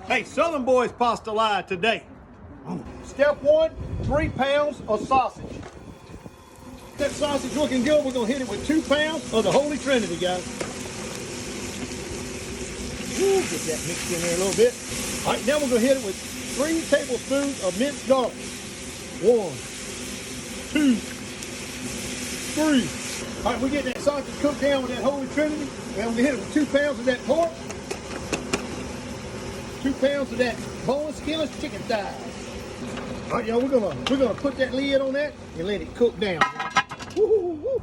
Hey, Southern Boyz Pastalaya today. Step one, 3 pounds of sausage. That sausage looking good, we're gonna hit it with 2 pounds of the Holy Trinity, guys. Woo, get that mixed in there a little bit. All right, now we're gonna hit it with 3 tablespoons of minced garlic. 1, 2, 3. All right, we get that sausage cooked down with that Holy Trinity, and we're gonna hit it with 2 pounds of that pork, 2 pounds of that boneless, skinless chicken thighs. All right, y'all, we're gonna put that lid on that and let it cook down. Woo, woo.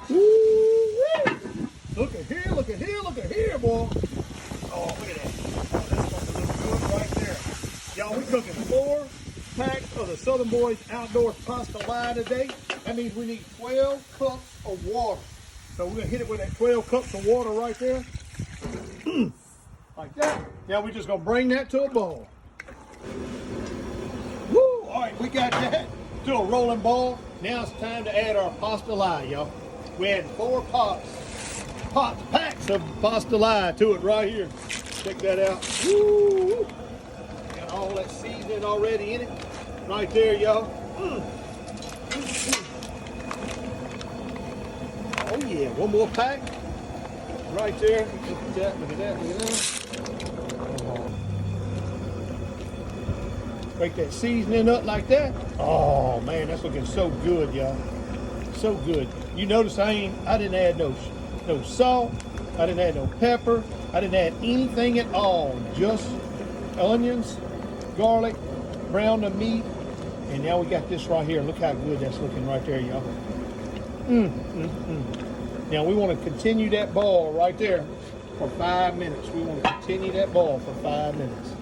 Woo. Look at here, look at here, look at here, boy. Oh, look at that. Oh, that's looking good right there. Y'all, we're cooking 4 packs of the Southern Boyz Outdoors Pastalaya today. That means we need 12 cups of water. So we're gonna hit it with that 12 cups of water right there. Like that. Now we're just gonna bring that to a boil. Woo! All right, we got that to a rolling ball. Now it's time to add our pastalaya, y'all. We add 4 packs of pastalaya to it right here. Check that out. Woo! Got all that seasoning already in it, right there, y'all. Oh yeah, one more pack, right there. Look at that! Look at that! Look at that! Break that seasoning up like that. Oh man, that's looking so good, y'all. So good. You notice I didn't add no salt. I didn't add no pepper. I didn't add anything at all. Just onions, garlic, brown the meat, and now we got this right here. Look how good that's looking right there, y'all. Now we want to continue that boil right there for 5 minutes. We want to continue that boil for 5 minutes.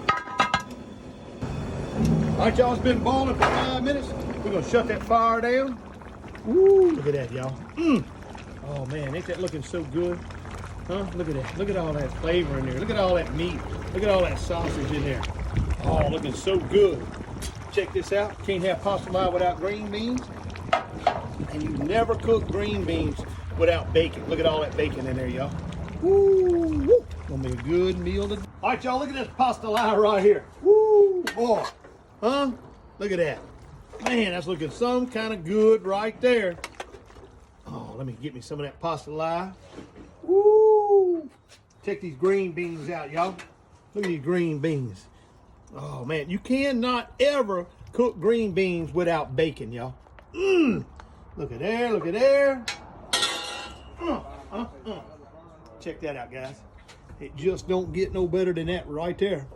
All right, y'all, it's been boiling for 5 minutes. We're gonna shut that fire down. Ooh, look at that, y'all. Oh man, ain't that looking so good? Huh? Look at that. Look at all that flavor in there. Look at all that meat. Look at all that sausage in there. Oh, looking so good. Check this out. Can't have pastalaya without green beans. And you never cook green beans without bacon. Look at all that bacon in there, y'all. Woo, woo. Gonna be a good meal today. All right, y'all, look at this pastalaya right here. Woo, boy. Huh? Look at that. Man, that's looking some kind of good right there. Oh, let me get me some of that pastalaya. Woo! Check these green beans out, y'all. Look at these green beans. Oh, man, you cannot ever cook green beans without bacon, y'all. Look at there, look at there. Check that out, guys. It just don't get no better than that right there.